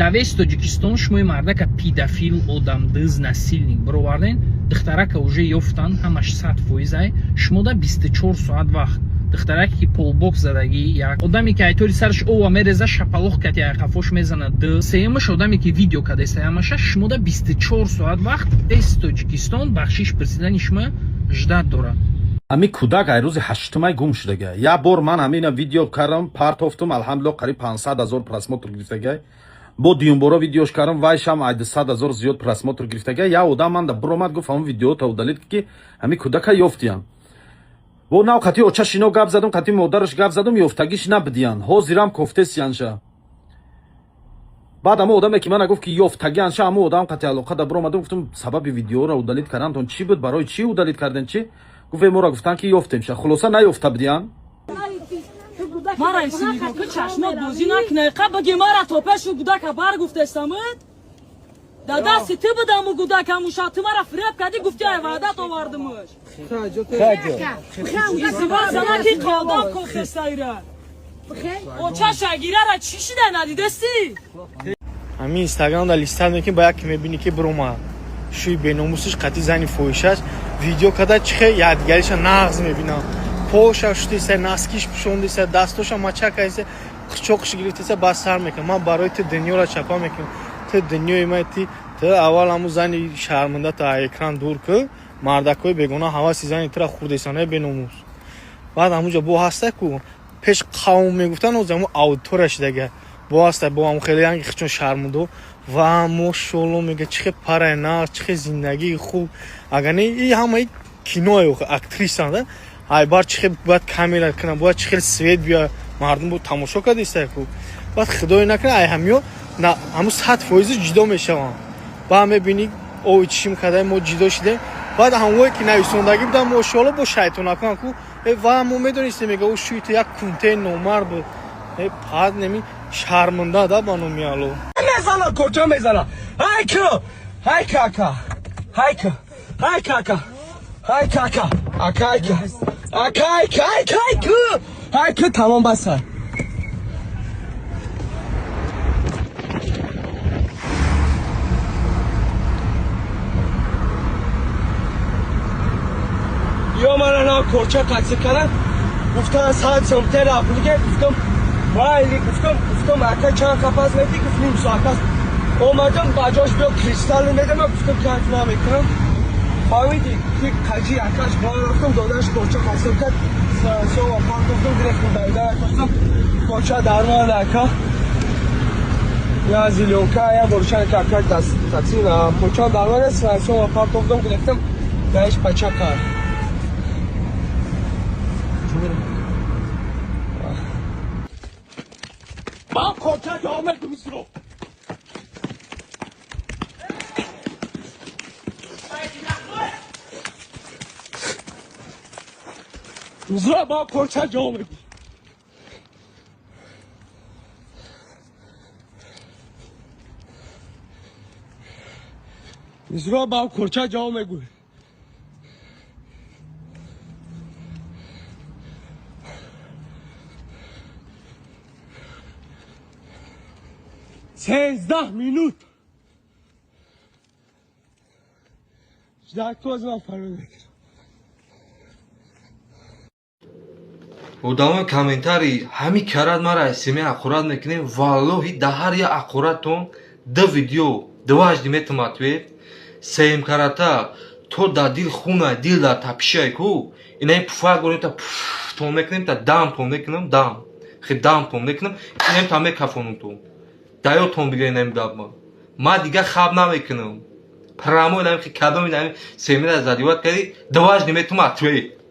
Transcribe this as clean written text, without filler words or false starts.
Давес Тоҷикистон шумои мардака педофил, одамдиз, насилник бароварден, духтарака уже ёфтан, ҳамаш 100%. Шумо да 24 соат вақт духтараке ки полбок задаги, як одаме ки айтори сараш ова мереза, шапалох кати айқафош мезанад, д сеюмаш одаме ки видео кадаста, ҳамаша шумо да 24 соат вақт Давес Тоҷикистон бахшиш пирсидани шумо ждат дорад. ами кӯдак айрӯзи 8 гум шудага. Я бор ман ҳамина видео кардам, партофтум, алҳамдулиллоҳ қариб 500 000 просмотр гирифтага. Бо дуюмбора видеош кардам, вайшам 100 000 зиёд просмотр гирифтага. Я одам манда биромад гуфт ҳамон видеото удалид ки ҳами кӯдака ёфтиян. Бо нав қати очаш ино гап задам, қати модараш гап задам, ёфтагиш набидиян. Ҳозирам кофтесиянша. баъд ҳамон одаме ки мана гуфт ки ёфтагиянша, ҳамон одам қати алоқа да биромадам, гуфтам сабаби видеоро удалид кардан чӣ буд, барои чӣ удалид карден чи? Гуфт мора гуфтан ки ёфтемша. хулоса наёфта будиян. Мара исиниго ки чашмот бозӣ накунай, қабаги мара топашу гудака баргуфтесамид. Да дасти ти будаму гудака муша, ти мара фиреб кади гуфти ай ваъдат овардимуш. Изивазанаки қодам кофтесайра. очаша гирара чӣ шида надидасти? ҳамин инстаграмда листа мекунем, ба яке мебинӣ ки бирома шӯи беномусиш қати зани фоҳишаш видео када чихе ядгариша нағз мебинам. поша шутиса, наскиш пушондиса, дастоша мачакаиса, қирчоқиш гирифтиса, ба сар мекунам. Ман барои ти дунёро чапа мекунам. Ти дунёи ман ти аввал ҳамун зани шармандата экран дур ки мардакои бегона ҳаваси зани тира хурдисанаи беномус. баъд ҳамунҷо бо ҳаста ку пеш қавм мегуфтан оз ҳамун аудитора шидага бо ҳаста бо ҳамун хеле янги хичон шармундо ва мошоалло мега чихе параи нағз, чихе зиндагии хуб. агар не и ҳамаи кинои актрисанда ай бар чихе бояд камера кунам, бояд чихел свет биёяд, мардум бо тамошо кардиста ку. баъд худое накуна ай ҳамё ҳамун 100% ҷудо мешавам. ба мебинӣ ой чишим кадаи мо ҷудо шидем. баъд ҳамое ки нависондагӣ будам мошоалло бо шайтонакунам ку ва мо медонистем мега ӯ шӯи ту як кунтаи номард буд. баъд неми шарманда да ба номи алло. мезана куҷо мезана? ҳай ку! ҳай кака! ҳай ку! ҳай кака! ҳай кака! акайка! акайка! ҳай ку! ҳай ку тамом баса. یا من الان کلچه قطعه کردن گفتن 100 سانتر اپلیگه گفتم وایلی گفتم اکا چند قفص میدی گفت نیم ساعت است اومدم بجاش بیا کریستال میدم گفتم کارت نمیکنم فهمیدی که کجی اکاش بالا رفتم داداش کلچه قطعه کرد سو آپارت گفتم گرفتم دایده گفتم کلچه درمان اکا یا زیلیونکا یا بروشن که اکا تقسیم کلچه درمان است سو آپارت گفتم گرفتم بهش بچه کار من کلچه جامعه میسرو میسرو با کلچه جامعه میسرو با کلچه جامعه گوی سیزده مینوت جدک از من فرمود одамои комментарий ҳами карад мара сими ақурат мекунем валлоҳи даҳар я ақуратон ду видео дуважди метуматвед сеим карата то да дил хуна дил да тапишай ку инаи пуфак борем та пуфтон мекунем та дамтон мекунем дам хи дамтон мекунем инем та мекафонутон даётон бигир инам гапма ма дига хаб намекунам прамо инам хи кадом инам семина задиват карди дуважди метуматвед